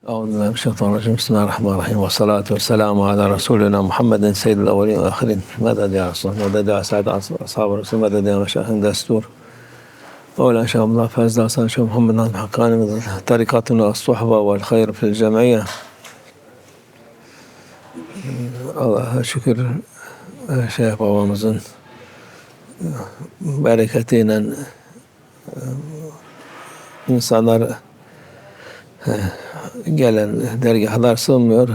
Euzubillahimineşşeytanirracim. Bismillahirrahmanirrahim. Ve salatu ve selamu ala Resulina Muhammedin seyyidil evvelin ve ahirin. Meded ya Resulullah, meded ya Said ashab-ı Resul, meded ya meşahin destur. Mevla Şahımullah Fezl Hasan Şah Muhammed'in hakkani tarikatına as-suhba vel hayr fil cemiyye. Allah'a şükür Şeyh babamızın bereketiyle insanlar gelen dergahlar sığmıyor.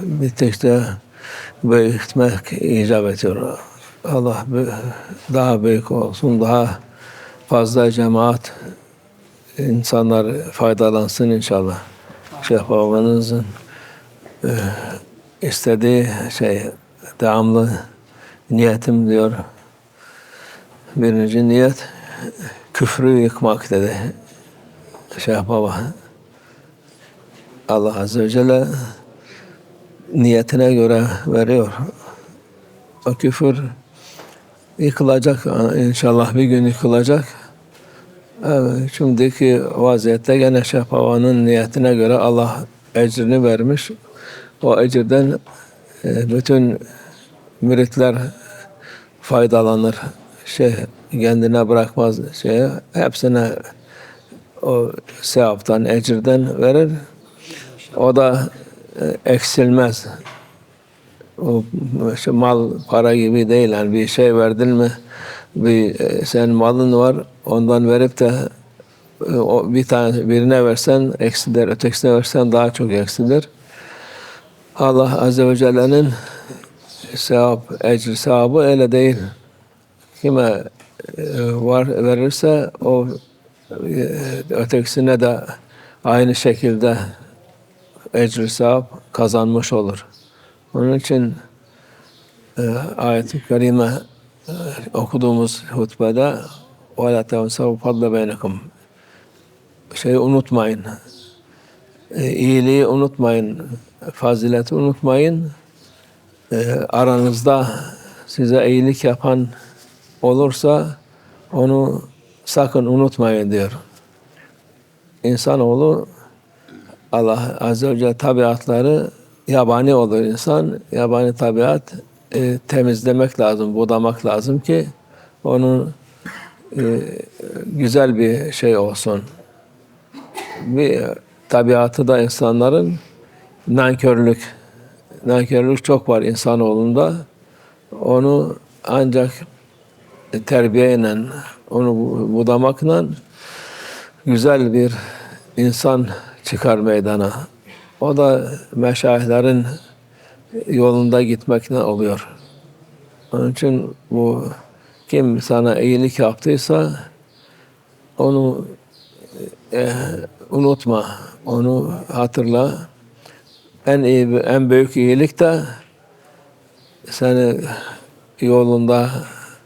Bir tek de büyütmek icap ediyor. Allah daha büyük olsun, daha fazla cemaat, insanlar faydalansın inşallah. Şeyh babanızın istediği devamlı niyetim diyor. Birinci niyet küfrü yıkmak dedi Şeyh Baba. Allah Azze ve Celle niyetine göre veriyor. O küfür yıkılacak inşallah, bir gün yıkılacak. Evet, şimdiki vaziyette gene Şeyh Baba'nın niyetine göre Allah ecrini vermiş. O ecirden bütün müritler faydalanır. Kendine bırakmaz hepsine o sevaptan, ecirden verir. O da eksilmez. O mal para gibi değil. Yani bir şey verdin mi, senin malın var, ondan verip de birine versen eksilir, ötekisine versen daha çok eksilir. Allah Azze ve Celle'nin ecri sevabı öyle değil. Kime verirse o ötekisine de aynı şekilde ecri sevap kazanmış olur. Onun için ayet-i kerime okuduğumuz hutbede وَلَا تَوْسَوْا فَضْلَ بَيْنَكُمْ unutmayın. İyiliği unutmayın. Fazileti unutmayın. Aranızda size iyilik yapan olursa onu sakın unutmayın diyor. İnsanoğlu Allah Azze ve Celle tabiatları yabani olur insan. Yabani tabiat temizlemek lazım, budamak lazım ki onun güzel bir şey olsun. Bir tabiatı da insanların nankörlük. Nankörlük çok var insanoğlunda. Onu ancak terbiyeyle, onu budamakla güzel bir insan çıkar meydana. O da meşayihlerin yolunda gitmekle oluyor. Onun için bu kim sana iyilik yaptıysa onu unutma, onu hatırla. En büyük iyilik de seni yolunda,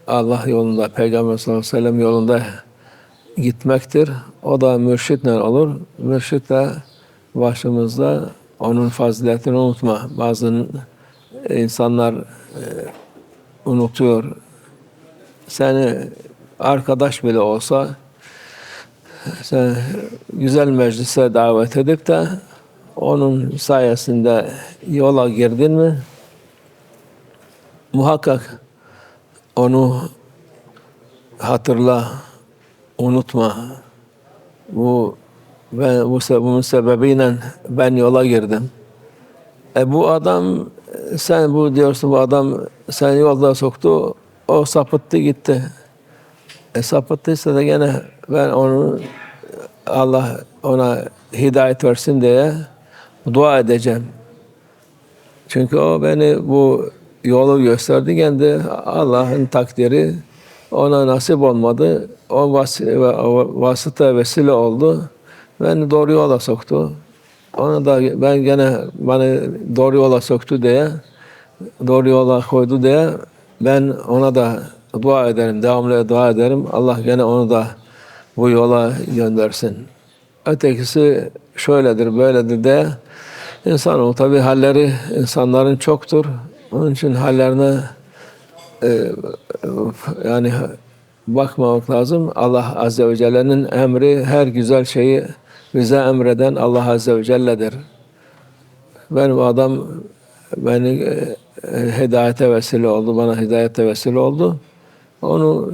Allah yolunda, Peygamber sallallahu aleyhi ve sellem yolunda gitmektir. O da mürşitle olur. Mürşit de başımızda, onun faziletini unutma. Bazı insanlar unutuyor. Seni arkadaş bile olsa sen güzel meclise davet edip de onun sayesinde yola girdin mi muhakkak onu hatırla, unutma. Bunun sebebiyle ben yola girdim. Bu adam, sen diyorsun, bu adam seni yolda soktu, o sapıttı gitti. Sapıttıysa da gene ben Allah ona hidayet versin diye dua edeceğim. Çünkü o beni bu yolu gösterdi, kendi Allah'ın takdiri ona nasip olmadı. O vasıta vesile oldu. Beni doğru yola soktu. Onu da ben gene beni doğru yola soktu diye, doğru yola koydu diye ben ona da dua ederim, devamlı dua ederim. Allah gene onu da bu yola göndersin. Ötekisi şöyledir, böyledir diye insanoğlu tabii halleri insanların çoktur. Onun için hallerine yani bakmamak lazım. Allah Azze ve Celle'nin emri her güzel şeyi bize emreden Allah Azze ve Celle'dir. Benim adam beni hidayete vesile oldu, bana hidayete vesile oldu. Onu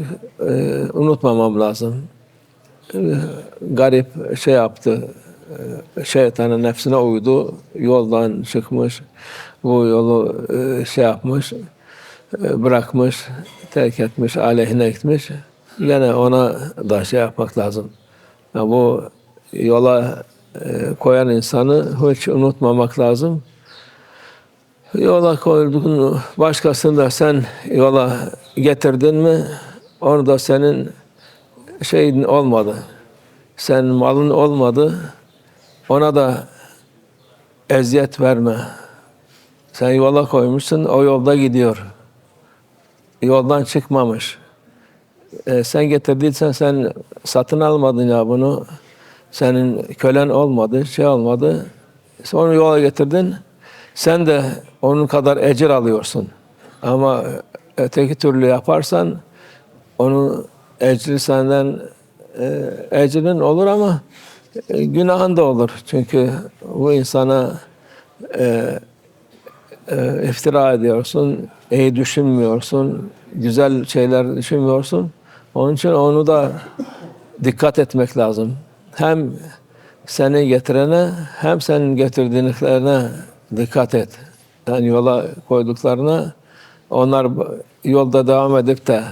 unutmamam lazım. Garip şey yaptı, şeytanın nefsine uydu, yoldan çıkmış, bu yolu şey yapmış, bırakmış, terk etmiş, aleyhine gitmiş. Yine ona da şey yapmak lazım. Yani bu yola koyan insanı hiç unutmamak lazım. Yola koyduğunu başkasını da sen yola getirdin mi, onu da senin şeyin olmadı. Sen malın olmadı, ona da eziyet verme. Sen yola koymuşsun, o yolda gidiyor. Yoldan çıkmamış. Sen getirdiysen sen satın almadın ya bunu. Senin kölen olmadı, şey olmadı. Sonra yola getirdin. Sen de onun kadar ecir alıyorsun. Ama öteki türlü yaparsan onun ecri senden ecrin olur ama günahın da olur. Çünkü bu insana iftira ediyorsun, iyi düşünmüyorsun, güzel şeyler düşünmüyorsun. Onun için onu da dikkat etmek lazım. Hem seni getirene hem senin getirdiklerine dikkat et. Yani yola koyduklarına, onlar yolda devam edip de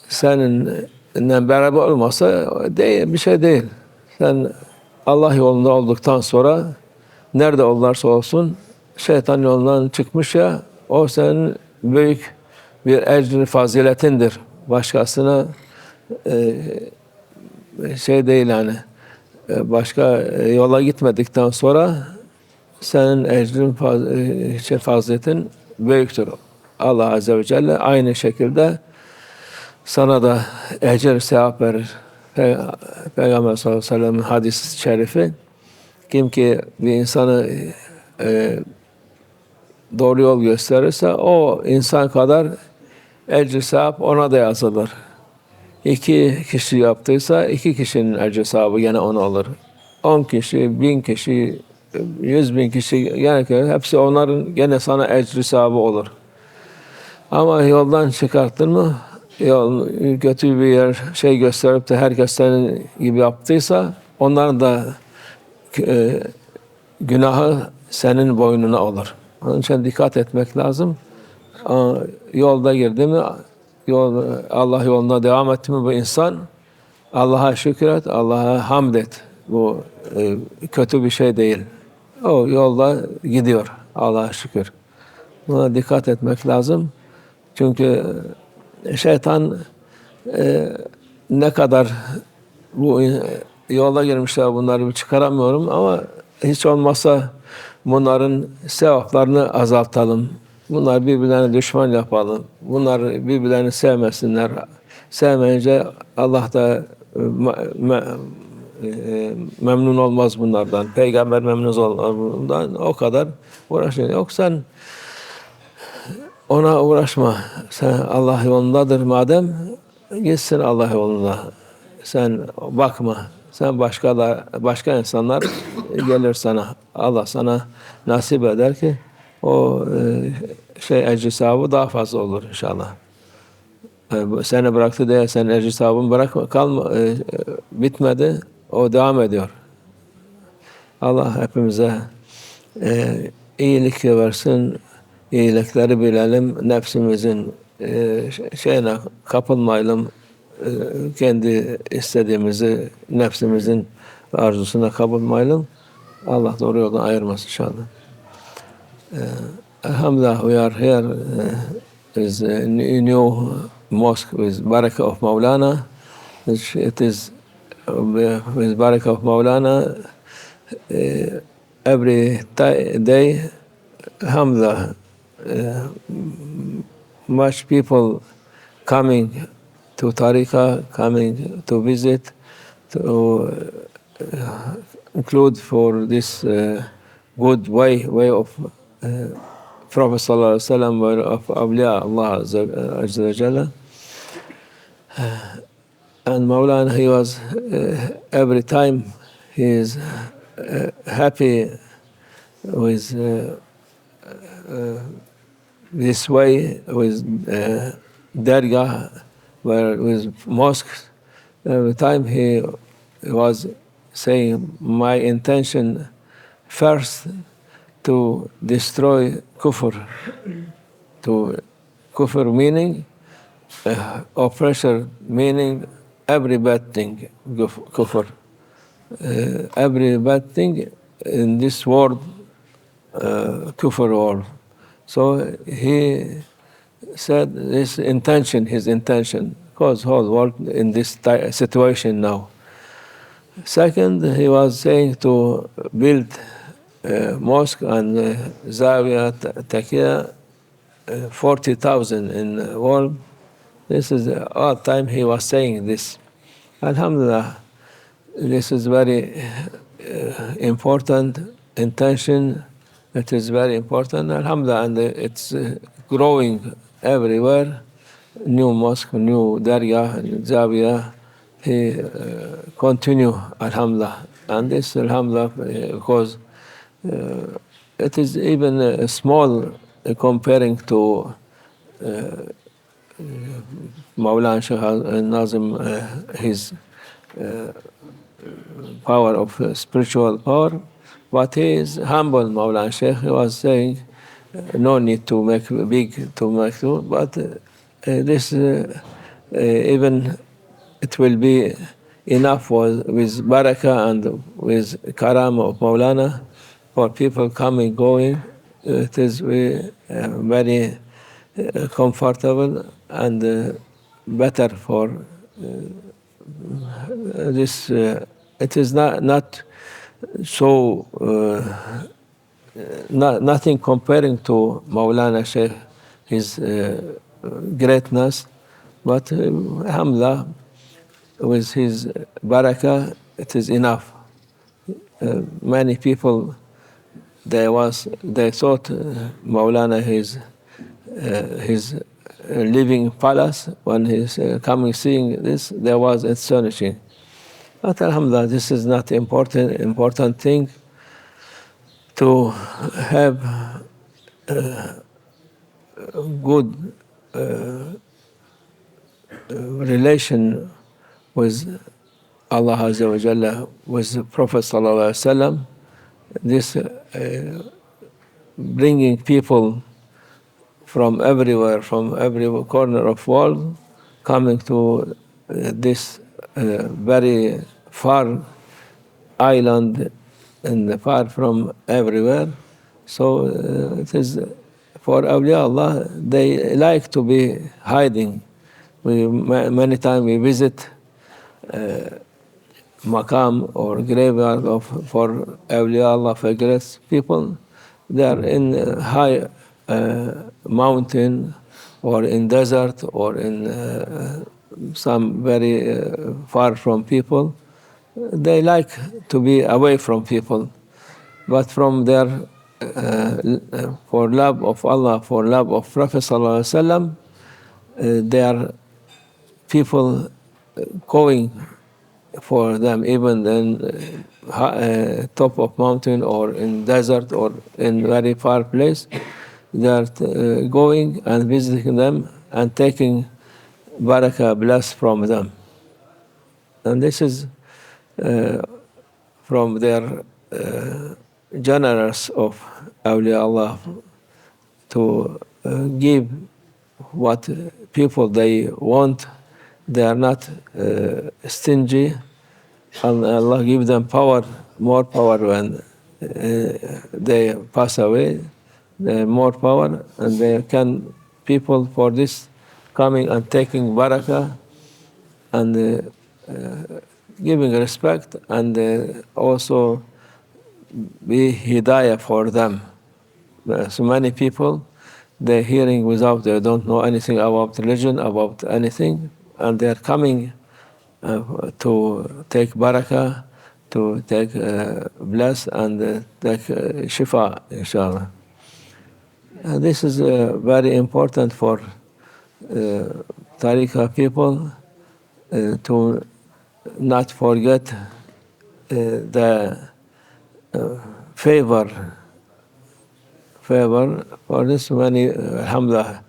seninle beraber olmasa değil, bir şey değil. Sen Allah yolunda olduktan sonra nerede olursa olsun şeytan yolundan çıkmış ya, o senin büyük bir ecr faziletindir. Başkasına şey değil yani. Başka yola gitmedikten sonra senin ecrin faziletin büyüktür. Allah Azze ve Celle aynı şekilde sana da ecir sevap verir. Peygamber sallallahu aleyhi ve sellem'in hadis-i şerifi, kim ki bir insanı doğru yol gösterirse o insan kadar ecir sevap ona da yazılır. 2 kişi yaptıysa 2 kişinin ecir sevabı gene ona olur. 10 kişi, 1000 kişi, 100.000 kişi, yani hepsi onların gene sana ecri sevabı olur. Ama yoldan çıkarttın mı, yol kötü bir yer şey gösterip de herkes senin gibi yaptıysa onların da günahı senin boynuna olur. Onun için dikkat etmek lazım. Yolda girdi mi, Allah yoluna devam etti mi bu insan, Allah'a şükret, Allah'a hamd et. Bu kötü bir şey değil. O yolda gidiyor, Allah'a şükür. Buna dikkat etmek lazım. Çünkü şeytan ne kadar bu yola girmişler, bunları çıkaramıyorum ama hiç olmazsa bunların sevaplarını azaltalım. Bunlar birbirlerine düşman yapalım. Bunlar birbirlerini sevmesinler. Sevmeyince Allah da memnun olmaz bunlardan. Peygamber memnun olmaz bundan. O kadar uğraşıyor. Yok, sen ona uğraşma. Sen Allah yolundadır madem, gitsin Allah yolunda. Sen bakma. Sen başka insanlar gelir sana. Allah sana nasip eder ki o ecri sevabı daha fazla olur inşallah. Seni bıraktı diye senin ecri sevabın bitmedi. O devam ediyor. Allah hepimize iyilik versin. İyilikleri bilelim. Nefsimizin şeyine kapılmayalım. Kendi istediğimizi nefsimizin arzusuna kapılmayalım. Allah doğru yoldan ayırmasın inşallah. Alhamdulillah, we are here is a new mosque with Barakah of Maulana. It is with Barakah of Maulana every day. Alhamdulillah, much people coming to Tariqa, coming to visit, to include for this good way of Prophet sallallahu alaihi wasallam, of awliya Allah Azza wa Jalla. And Maulana, he was every time he is happy with this way, with Dargah, where with mosques. Every time he was saying, my intention first to destroy kufr, to kufr meaning oppression, meaning every bad thing, kufr. Every bad thing in this world, kufr world. So he said his intention, cause whole world in this situation now. Second, he was saying to build mosque and Zawiya Taqiya, 40,000 in the world. This is all time he was saying this. Alhamdulillah, this is very important intention. It is very important. Alhamdulillah, and it's growing everywhere. New mosque, new dargah, new zawiya. He continue, alhamdulillah. And this, alhamdulillah, because it is even small comparing to Mawlana Shaykh Nazim, his power of spiritual power. But he is humble, Mawlana Shaykh. He was saying, no need to make big, to make two, but this even it will be enough with barakah and with karam of Mawlana for people coming, going. It is very comfortable and better for this. It is not so nothing comparing to Mawlana Shaykh, his greatness, but alhamdulillah, with his barakah, it is enough. Many people, they thought Mawlana his living palace, when he's coming seeing this, there was astonishing. But alhamdulillah, this is not important thing to have good relation with Allah Azza wa Jalla, with the Prophet Sallallahu Alaihi Wasallam. This bringing people from everywhere, from every corner of the world, coming to this very far island and far from everywhere. So it is for awliya Allah, they like to be hiding. Many times we visit maqam or graveyard for awliya Allah, for great people. They are in high mountain or in desert or in some very far from people. They like to be away from people, but from their for love of Allah, for love of Prophet Sallallahu Alaihi Wasallam, they are people going for them, even in top of mountain or in desert or in very far place. They are going and visiting them and taking barakah, bless from them. And this is from their generous of awliya Allah to give what people they want. They are not stingy, and Allah give them power, more power when they pass away. They more power, and they can people for this coming and taking barakah and giving respect, and also be hidayah for them. So many people, they're hearing without, they don't know anything about religion, about anything, and they're coming to take barakah, to take bless and take shifa, inshallah. This is very important for tariqah people to not forget the favor for this. Many, alhamdulillah,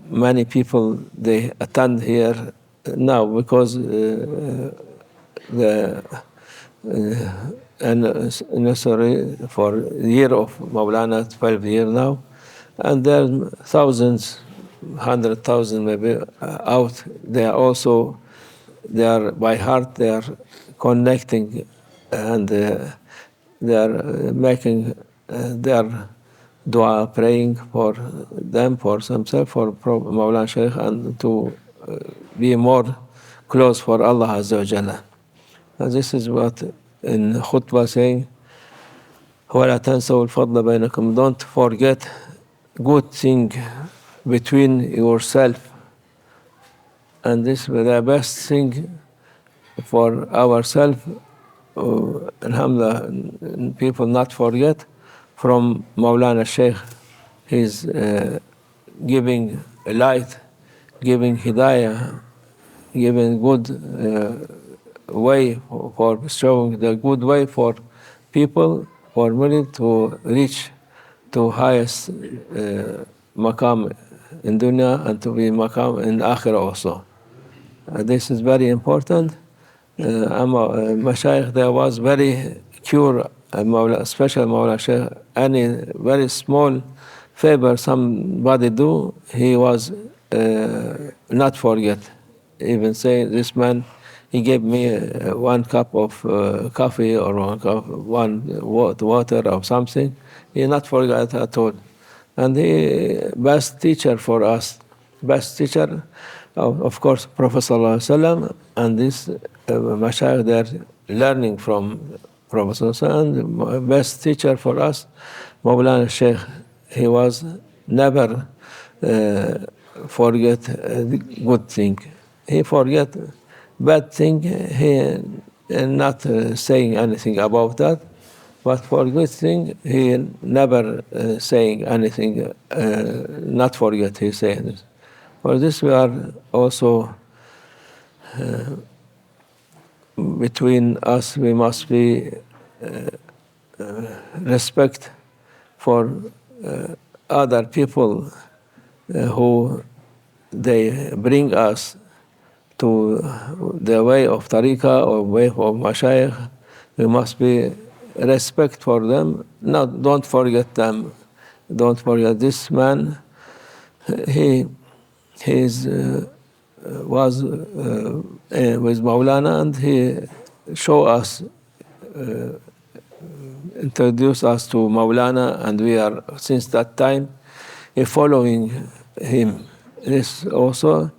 many people they attend here now because the anniversary for year of Maulana, 12 year now, and there are thousands, 100,000 maybe out. They are also, they are by heart, they are connecting, and they are making their dua, praying for them, for themselves, for Maulana Shaykh, and to be more close for Allah Azza wa Jalla. And this is what in khutbah saying, وَلَا تَنْسَوْا الْفَضْلَ بَيْنَكُمْ. Don't forget good thing between yourself. And this is the best thing for ourselves. Alhamdulillah, people not forget from Maulana Shaykh. He's giving light, giving hidayah, giving good way for showing the good way for people, for many to reach to highest maqam in dunya and to be maqam in akhirah also. This is very important. Mashayikh, there was very cure, special Mawla Shaykh, any very small favor somebody do, he was not forget. Even say, this man, he gave me 1 cup of coffee or 1 cup, water or something. He not forget at all. And he best teacher for us, best teacher, of course, Prophet Sallallahu Alaihi Wasallam, and this Mashayikh, they're learning from Prophet Sallallahu Alaihi Wasallam. And best teacher for us, Mawlana Shaykh, he was never forget good thing. He forget bad thing, he not saying anything about that. But for good thing, he never saying anything, not forget he saying this. For this we are also, between us, we must be respect for other people who they bring us to the way of tariqah or way of mashayikh. We must be respect for them. No, don't forget them. Don't forget this man. He was with Maulana, and he show us, introduce us to Maulana, and we are since that time following him. This also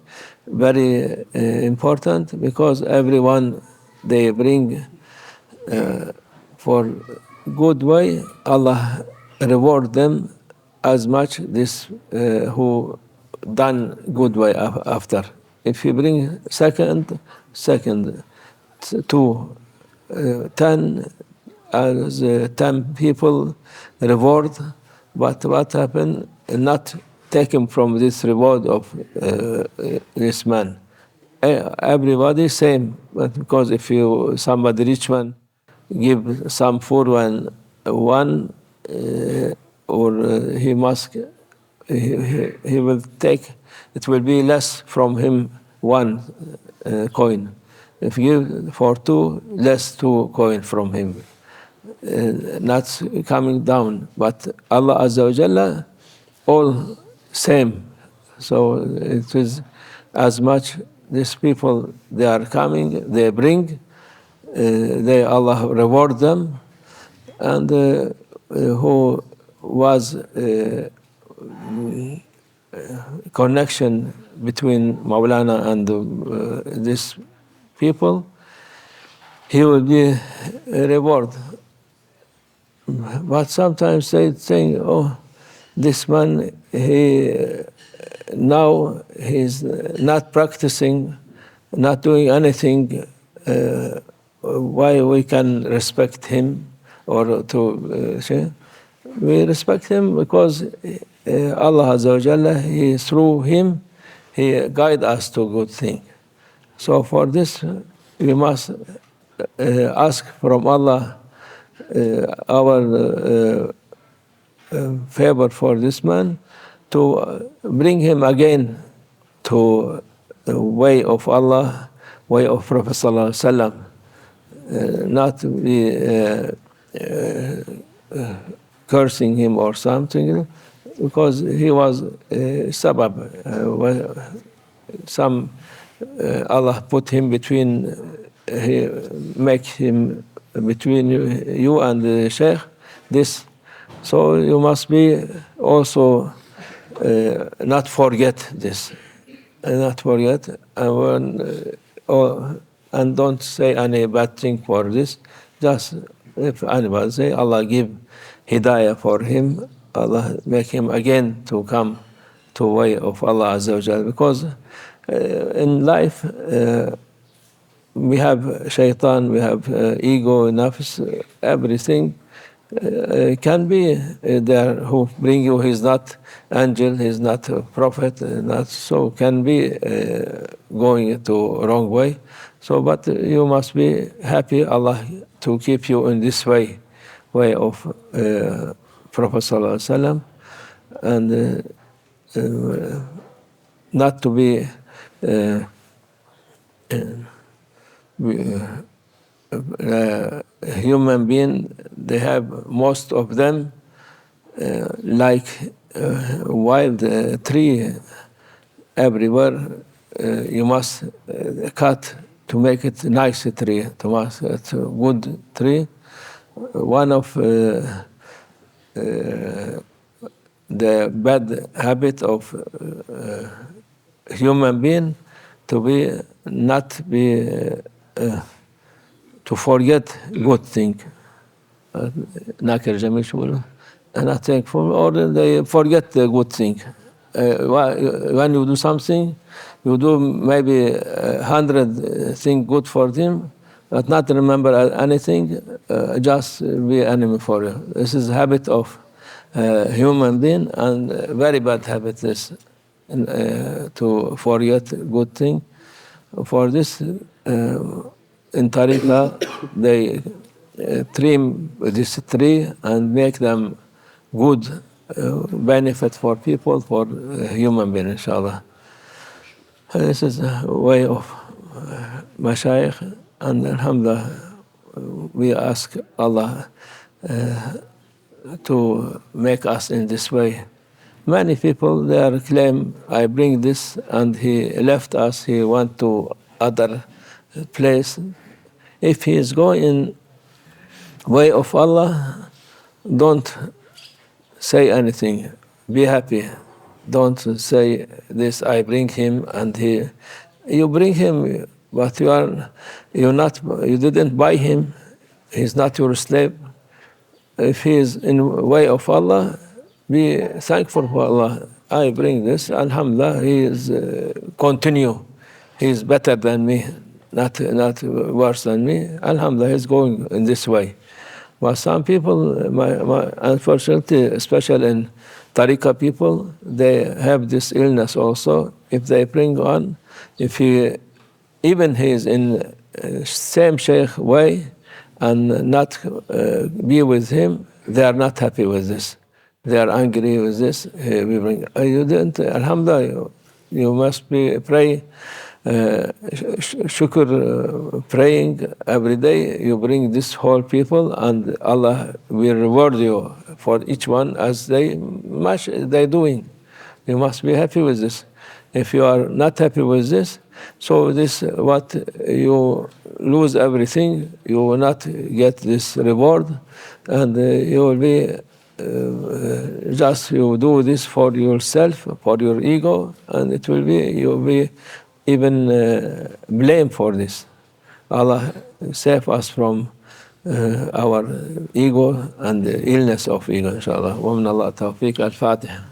very important, because everyone they bring for good way, Allah reward them as much this who done good way after. If you bring second, 2, 10, as 10 people reward, but what happened? Not taken from this reward of this man. Everybody same, but because if you somebody rich one give some poor one, or he must he will take, it will be less from him 1 coin. If you give for 2, less 2 coin from him. Not coming down, but Allah Azza wa Jalla all same. So it is as much these people they are coming, they bring, they Allah reward them, and who was connection between Maulana and these people, he will be reward. But sometimes they think, oh, this man, now he's not practicing, not doing anything. Why we can respect him or to say? We respect him because Allah Azza wa Jalla, he through him, he guide us to good thing. So for this, we must ask from Allah our favor for this man, to bring him again to the way of Allah, way of Prophet Sallallahu Alaihi Wasallam, not be cursing him or something, because he was sabab. Some Allah put him between, he make him between you and the Sheikh. This, so you must be also not forget this, not forget, and don't say any bad thing for this. Just if anybody say, Allah give hidayah for him, Allah make him again to come to way of Allah Azza wa Jal. Because in life we have shaitan, we have ego, nafs, everything can be there who bring you. He's not angel, he's not a prophet, not so, can be going to wrong way. So, but you must be happy Allah to keep you in this way of Prophet Sallallahu Alaihi Wasallam, and not to be human being. They have, most of them, like wild tree everywhere. You must cut to make it nice tree, to make it a good tree. One of the bad habit of human being to be not be to forget good thing. Not thankful, or they forget the good thing. When you do something, you do maybe 100 things good for them, but not remember anything, just be enemy for you. This is a habit of human being, and very bad habit this, to forget good thing. For this, in Tariqah, they trim this tree and make them good benefit for people, for human being, inshallah. This is a way of mashayikh, and alhamdulillah, we ask Allah to make us in this way. Many people, they claim, I bring this, and he left us, he went to other place. If he is going in way of Allah, don't say anything. Be happy. Don't say this, I bring him, and he, you bring him, but you didn't buy him. He's not your slave. If he is in way of Allah, be thankful for Allah. I bring this, alhamdulillah, he is continue. He is better than me, not worse than me. Alhamdulillah, he's going in this way. But some people, unfortunately, especially in Tariqah people, they have this illness also. If they bring on, if he, even he is in same Shaykh way and not be with him, they are not happy with this. They are angry with this. We bring, you didn't, alhamdulillah, you must be pray, shukr, praying every day. You bring this whole people, and Allah will reward you for each one as they doing. You must be happy with this. If you are not happy with this, so this what you lose everything. You will not get this reward, and you will be just, you do this for yourself, for your ego, and it will be, you will be even blamed for this. Allah save us from our ego and the illness of ego, inshallah. Wa min Allah tawfiq. Al-Fatiha.